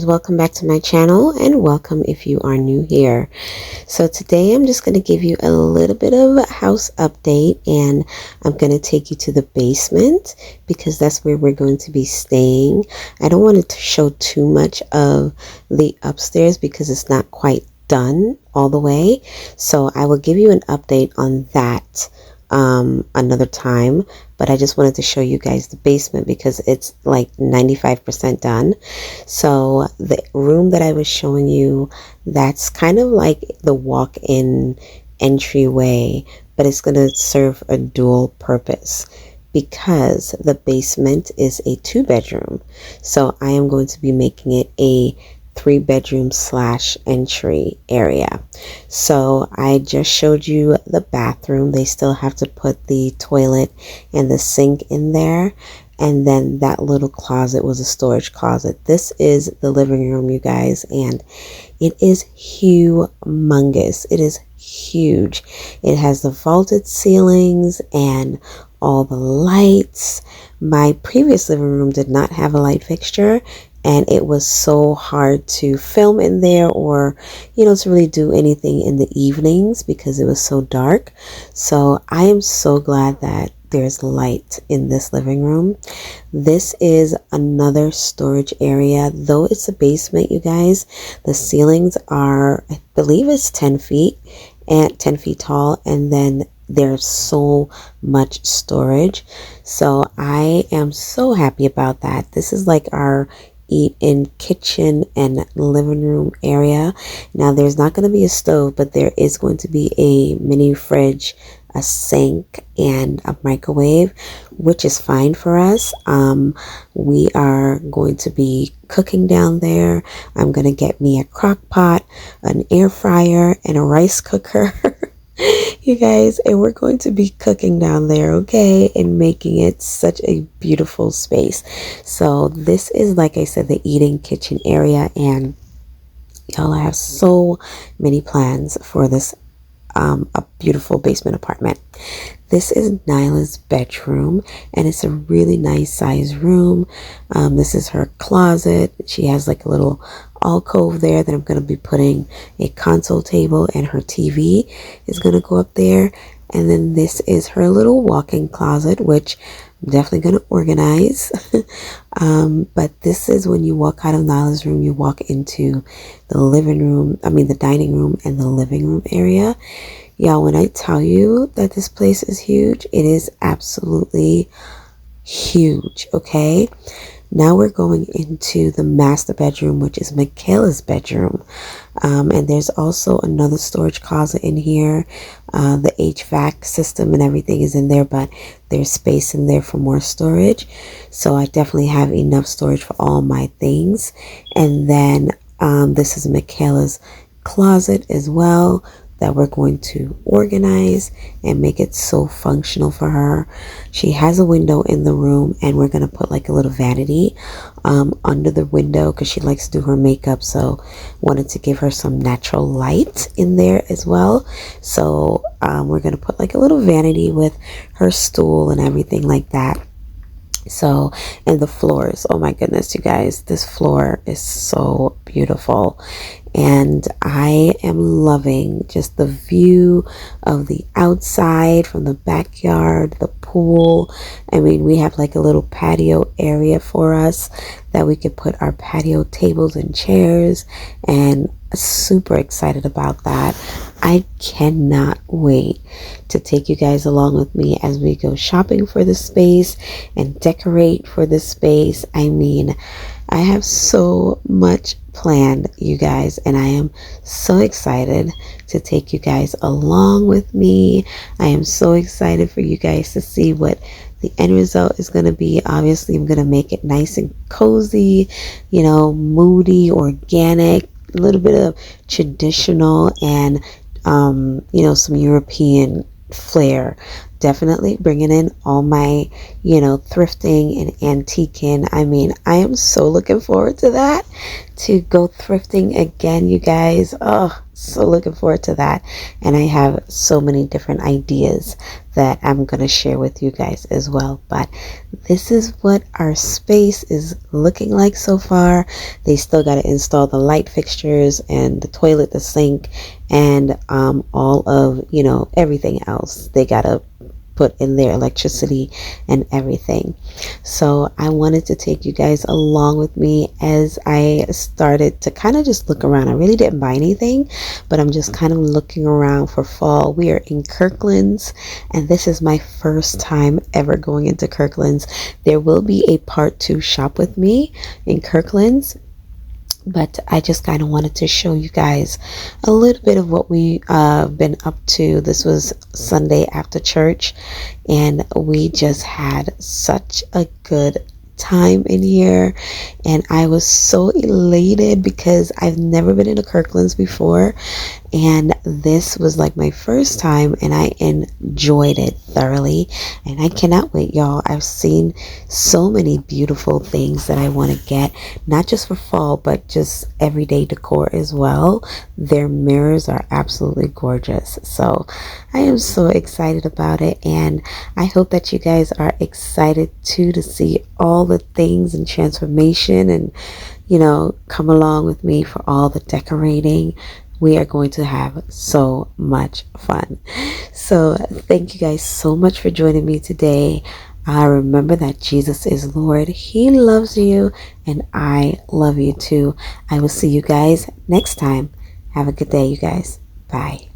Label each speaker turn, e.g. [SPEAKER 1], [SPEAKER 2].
[SPEAKER 1] welcome back to my channel, and welcome if you are new here. So today I'm just going to give you a little bit of a house update, and I'm going to take you to the basement because that's where we're going to be staying. I don't want to show too much of the upstairs because it's not quite done all the way, so I will give you an update on that another time, but I just wanted to show you guys the basement because it's like 95% done. So the room that I was showing you, that's kind of like the walk-in entryway, but it's going to serve a dual purpose because the basement is a 2-bedroom. So I am going to be making it a 3-bedroom / entry area. So I just showed you the bathroom. They still have to put the toilet and the sink in there, and then that little closet was a storage closet. This is the living room, you guys, and it is humongous. It is huge. It has the vaulted ceilings and all the lights. My previous living room did not have a light fixture, and it was so hard to film in there or, to really do anything in the evenings because it was so dark. So I am so glad that there's light in this living room. This is another storage area. Though it's a basement, you guys, the ceilings are, I believe it's 10 feet and 10 feet tall, and then there's so much storage. So I am so happy about that. This is like our eat-in kitchen and living room area. Now there's not going to be a stove, but there is going to be a mini fridge, a sink, and a microwave, which is fine for us. We are going to be cooking down there. I'm going to get me a crock pot, an air fryer, and a rice cooker. You guys, and we're going to be cooking down there, okay, and making it such a beautiful space. So this is, like I said, the eating kitchen area, and y'all, I have so many plans for this a beautiful basement apartment. This is Nyla's bedroom, and it's a really nice size room. This is her closet. She has like a little alcove there that I'm going to be putting a console table, and her TV is going to go up there. And then this is her little walk-in closet, which I'm definitely going to organize. But this is when you walk out of Nyla's room, you walk into the the dining room and the living room area. Y'all, when I tell you that this place is huge, it is absolutely huge, okay? Now we're going into the master bedroom, which is Michaela's bedroom. And there's also another storage closet in here. The HVAC system and everything is in there, but there's space in there for more storage. So I definitely have enough storage for all my things. And then this is Michaela's closet as well, that we're going to organize and make it so functional for her. She has a window in the room, and we're going to put like a little vanity under the window because she likes to do her makeup, so wanted to give her some natural light in there as well. So we're going to put like a little vanity with her stool and everything like that. So, and the floors, oh my goodness, you guys, this floor is so beautiful, and I am loving just the view of the outside from the backyard, the pool. I mean, we have like a little patio area for us that we could put our patio tables and chairs, and super excited about that. I cannot wait to take you guys along with me as we go shopping for the space and decorate for the space. I mean, I have so much planned, you guys, and I am so excited to take you guys along with me. I am so excited for you guys to see what the end result is going to be. Obviously, I'm going to make it nice and cozy, moody, organic, a little bit of traditional, and some European flair definitely bringing in all my, thrifting and antiquing. I mean, I am so looking forward to that, to go thrifting again, you guys. Oh, so looking forward to that. And I have so many different ideas that I'm going to share with you guys as well. But this is what our space is looking like so far. They still got to install the light fixtures and the toilet, the sink, and all of, everything else. They got to put in their electricity and everything. So I wanted to take you guys along with me as I started to kind of just look around. I really didn't buy anything, but I'm just kind of looking around for fall. We are in Kirklands, and this is my first time ever going into Kirklands. There will be a part 2 shop with me in Kirklands, but I just kind of wanted to show you guys a little bit of what we been up to. This was Sunday after church, and we just had such a good time in here, and I was so elated because I've never been in a Kirklands before, and this was like my first time, and I enjoyed it thoroughly, and I cannot wait, y'all. I've seen so many beautiful things that I want to get, not just for fall, but just everyday decor as well. Their mirrors are absolutely gorgeous, so I am so excited about it, and I hope that you guys are excited too, to see all the things and transformation, and come along with me for all the decorating. We are going to have so much fun. So thank you guys so much for joining me today. Remember that Jesus is Lord. He loves you, and I love you too. I will see you guys next time. Have a good day, you guys. Bye.